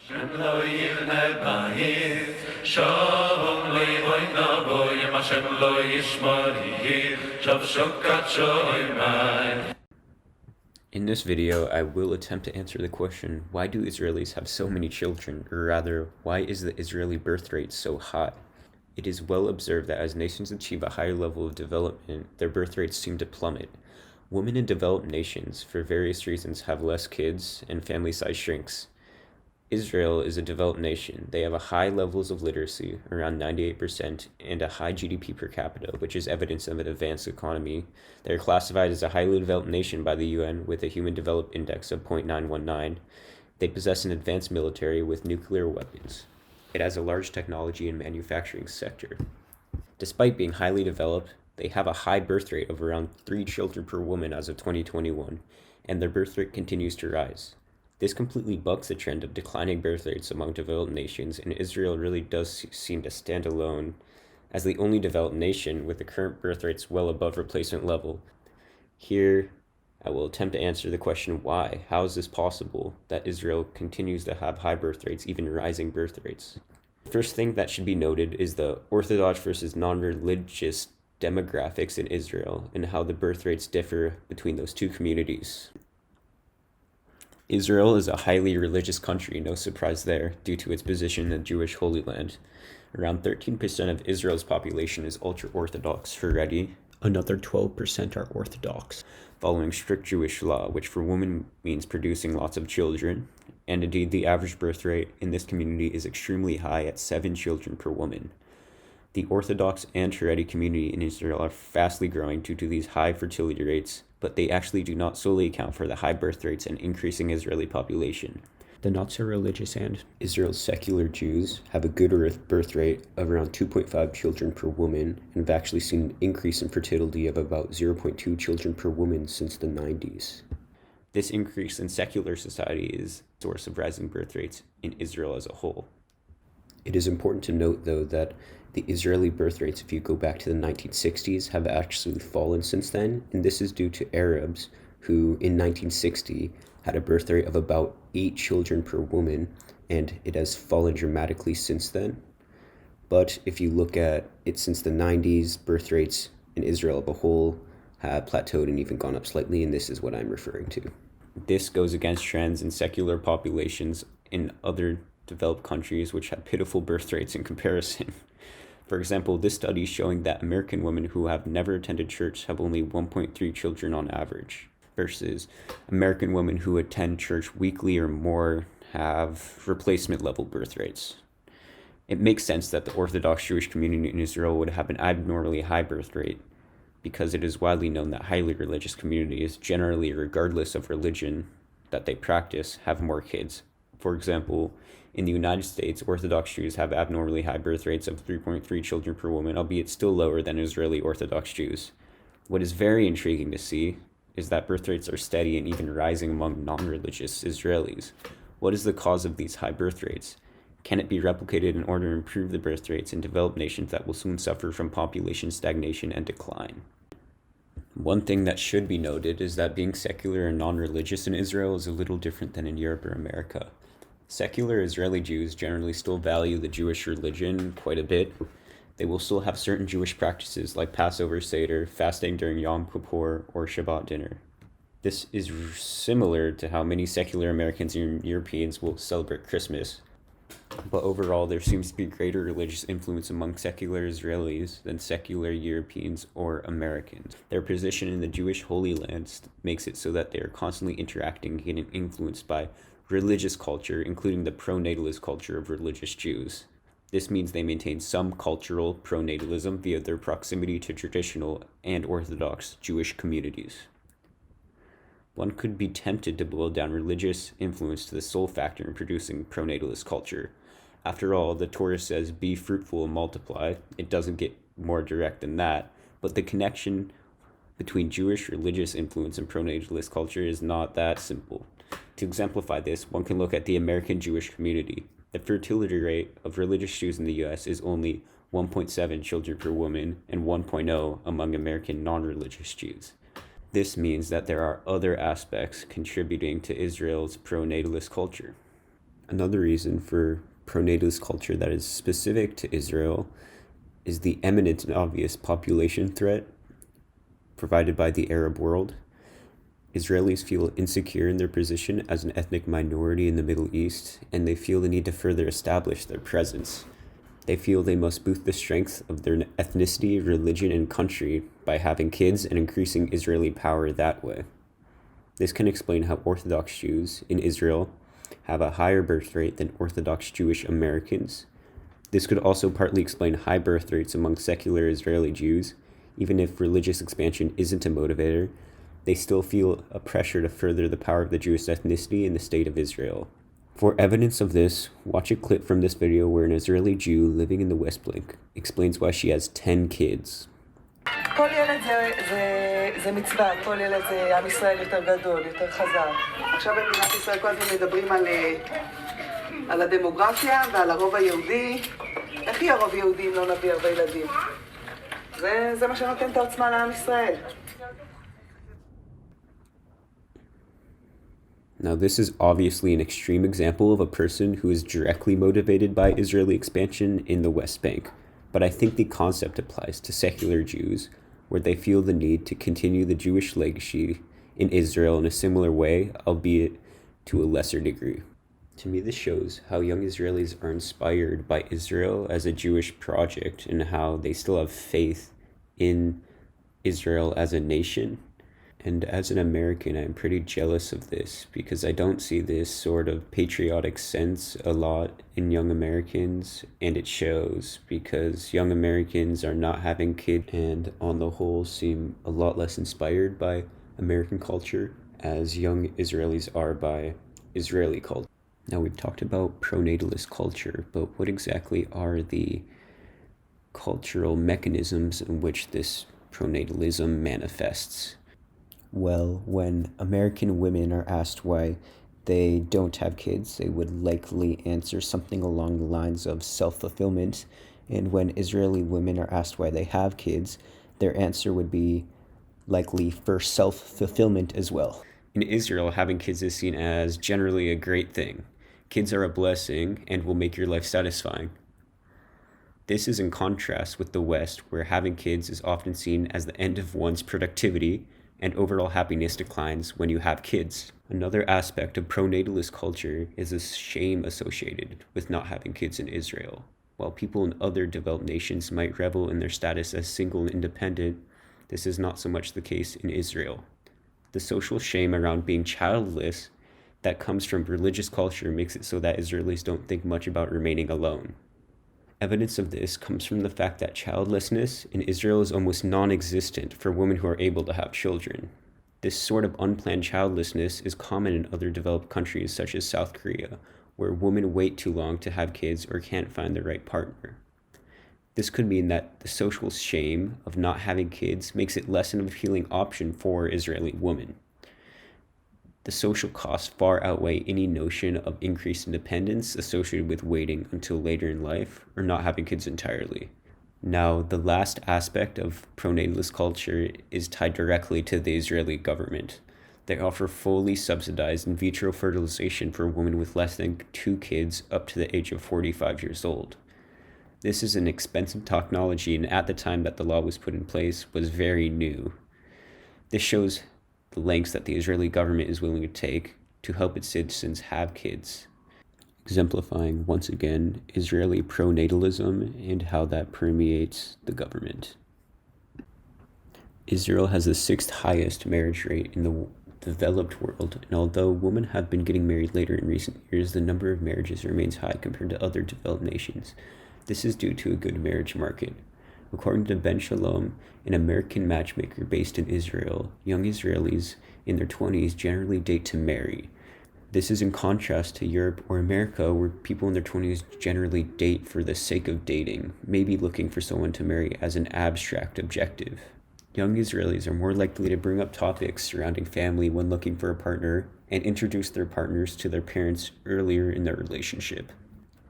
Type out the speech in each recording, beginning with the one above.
Shem lo yivne ba'ir, shalom lo yivoyna bo, yem Hashem lo yishmor yir, shav shokat shoymai. In this video, I will attempt to answer the question, why do Israelis have so many children, or rather, why is the Israeli birth rate so high? It is well observed that as nations achieve a higher level of development, their birth rates seem to plummet. Women in developed nations, for various reasons, have less kids, and family size shrinks. Israel is a developed nation. They have a high levels of literacy, around 98%, and a high GDP per capita, which is evidence of an advanced economy. They are classified as a highly developed nation by the UN with a Human Development Index of 0.919. They possess an advanced military with nuclear weapons. It has a large technology and manufacturing sector. Despite being highly developed, they have a high birth rate of around 3 children per woman as of 2021, and their birth rate continues to rise. This completely bucks the trend of declining birth rates among developed nations, and Israel really does seem to stand alone as the only developed nation with the current birth rates well above replacement level. Here, I will attempt to answer the question why. How is this possible that Israel continues to have high birth rates, even rising birth rates? The first thing that should be noted is the Orthodox versus non-religious demographics in Israel and how the birth rates differ between those two communities. Israel is a highly religious country, no surprise there, due to its position in the Jewish Holy Land. Around 13% of Israel's population is ultra-Orthodox Haredi. Another 12% are Orthodox, following strict Jewish law, which for women means producing lots of children. And indeed, the average birth rate in this community is extremely high at 7 children per woman. The Orthodox and Haredi community in Israel are fastly growing due to these high fertility rates, but they actually do not solely account for the high birth rates and increasing Israeli population. The not-so-religious and Israel's secular Jews have a good birth rate of around 2.5 children per woman and have actually seen an increase in fertility of about 0.2 children per woman since the 90s. This increase in secular society is the source of rising birth rates in Israel as a whole. It is important to note, though, that the Israeli birth rates, if you go back to the 1960s, have actually fallen since then, and this is due to Arabs who, in 1960, had a birth rate of about 8 children per woman, and it has fallen dramatically since then. But if you look at it since the 90s, birth rates in Israel as a whole have plateaued and even gone up slightly, and this is what I'm referring to. This goes against trends in secular populations in other developed countries which have pitiful birth rates in comparison. For example, this study is showing that American women who have never attended church have only 1.3 children on average, versus American women who attend church weekly or more have replacement level birth rates. It makes sense that the Orthodox Jewish community in Israel would have an abnormally high birth rate, because it is widely known that highly religious communities, generally regardless of religion that they practice, have more kids. For example, in the United States, Orthodox Jews have abnormally high birth rates of 3.3 children per woman, albeit still lower than Israeli Orthodox Jews. What is very intriguing to see is that birth rates are steady and even rising among non-religious Israelis. What is the cause of these high birth rates? Can it be replicated in order to improve the birth rates in developed nations that will soon suffer from population stagnation and decline? One thing that should be noted is that being secular and non-religious in Israel is a little different than in Europe or America. Secular Israeli Jews generally still value the Jewish religion quite a bit. They will still have certain Jewish practices like Passover Seder, fasting during Yom Kippur, or Shabbat dinner. This is similar to how many secular Americans and Europeans will celebrate Christmas. But overall, there seems to be greater religious influence among secular Israelis than secular Europeans or Americans. Their position in the Jewish Holy Land makes it so that they are constantly interacting and getting influenced by religious culture, including the pro-natalist culture of religious Jews. This means they maintain some cultural pro-natalism via their proximity to traditional and Orthodox Jewish communities. One could be tempted to boil down religious influence to the sole factor in producing pro-natalist culture. After all, the Torah says, "Be fruitful and multiply." It doesn't get more direct than that, but the connection between Jewish religious influence and pro-natalist culture is not that simple. To exemplify this, one can look at the American Jewish community. The fertility rate of religious Jews in the U.S. is only 1.7 children per woman and 1.0 among American non-religious Jews. This means that there are other aspects contributing to Israel's pro-natalist culture. Another reason for pro-natalist culture that is specific to Israel is the eminent and obvious population threat provided by the Arab world. Israelis feel insecure in their position as an ethnic minority in the Middle East, and they feel the need to further establish their presence. They feel they must boost the strength of their ethnicity, religion, and country by having kids and increasing Israeli power that way. This can explain how Orthodox Jews in Israel have a higher birth rate than Orthodox Jewish Americans. This could also partly explain high birth rates among secular Israeli Jews. Even if religious expansion isn't a motivator, they still feel a pressure to further the power of the Jewish ethnicity in the state of Israel. For evidence of this, watch a clip from this video where an Israeli Jew living in the West Bank explains why she has 10 kids. כל ילד זה מצווה, כל ילד זה עם ישראל יותר גדול, יותר חזק. עכשיו במדינת ישראל כל הזמן מדברים על הדמוגרפיה ועל הרוב היהודי. איך יהיה רוב יהודי אם לא נביא הרבה ילדים? זה מה שנותן את העוצמה לעם ישראל. Now, this is obviously an extreme example of a person who is directly motivated by Israeli expansion in the West Bank, but I think the concept applies to secular Jews, where they feel the need to continue the Jewish legacy in Israel in a similar way, albeit to a lesser degree. To me, this shows how young Israelis are inspired by Israel as a Jewish project and how they still have faith in Israel as a nation. And as an American, I'm pretty jealous of this because I don't see this sort of patriotic sense a lot in young Americans, and it shows because young Americans are not having kids and on the whole seem a lot less inspired by American culture as young Israelis are by Israeli culture. Now, we've talked about pro-natalist culture, but what exactly are the cultural mechanisms in which this pronatalism manifests? Well, when American women are asked why they don't have kids, they would likely answer something along the lines of self-fulfillment. And when Israeli women are asked why they have kids, their answer would be likely for self-fulfillment as well. In Israel, having kids is seen as generally a great thing. Kids are a blessing and will make your life satisfying. This is in contrast with the West, where having kids is often seen as the end of one's productivity, and overall happiness declines when you have kids. Another aspect of pro-natalist culture is the shame associated with not having kids in Israel. While people in other developed nations might revel in their status as single and independent, this is not so much the case in Israel. The social shame around being childless that comes from religious culture makes it so that Israelis don't think much about remaining alone. Evidence of this comes from the fact that childlessness in Israel is almost non-existent for women who are able to have children. This sort of unplanned childlessness is common in other developed countries such as South Korea, where women wait too long to have kids or can't find the right partner. This could mean that the social shame of not having kids makes it less of an appealing option for Israeli women. The social costs far outweigh any notion of increased independence associated with waiting until later in life or not having kids entirely. Now, the last aspect of pro-natalist culture is tied directly to the Israeli government. They offer fully subsidized in vitro fertilization for women with less than 2 kids up to the age of 45 years old. This is an expensive technology, and at the time that the law was put in place was very new. This shows the lengths that the Israeli government is willing to take to help its citizens have kids, exemplifying once again Israeli pro-natalism and how that permeates the government. Israel has the 6th highest marriage rate in the developed world, and although women have been getting married later in recent years, the number of marriages remains high compared to other developed nations. This is due to a good marriage market. According to Ben Shalom, an American matchmaker based in Israel, young Israelis in their 20s generally date to marry. This is in contrast to Europe or America, where people in their 20s generally date for the sake of dating, maybe looking for someone to marry as an abstract objective. Young Israelis are more likely to bring up topics surrounding family when looking for a partner and introduce their partners to their parents earlier in their relationship.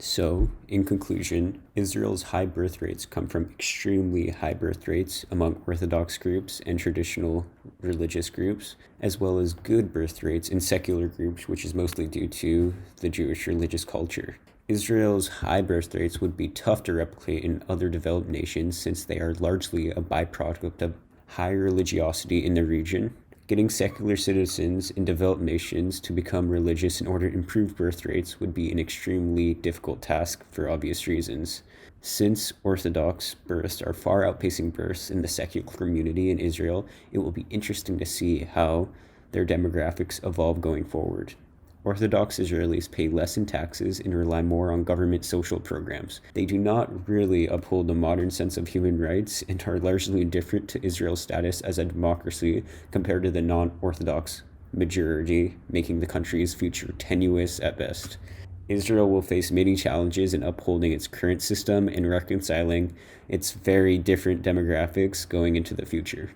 So, in conclusion, Israel's high birth rates come from extremely high birth rates among Orthodox groups and traditional religious groups, as well as good birth rates in secular groups, which is mostly due to the Jewish religious culture. Israel's high birth rates would be tough to replicate in other developed nations since they are largely a byproduct of high religiosity in the region. Getting secular citizens in developed nations to become religious in order to improve birth rates would be an extremely difficult task for obvious reasons. Since Orthodox births are far outpacing births in the secular community in Israel, it will be interesting to see how their demographics evolve going forward. Orthodox Israelis pay less in taxes and rely more on government social programs. They do not really uphold the modern sense of human rights and are largely indifferent to Israel's status as a democracy compared to the non-Orthodox majority, making the country's future tenuous at best. Israel will face many challenges in upholding its current system and reconciling its very different demographics going into the future.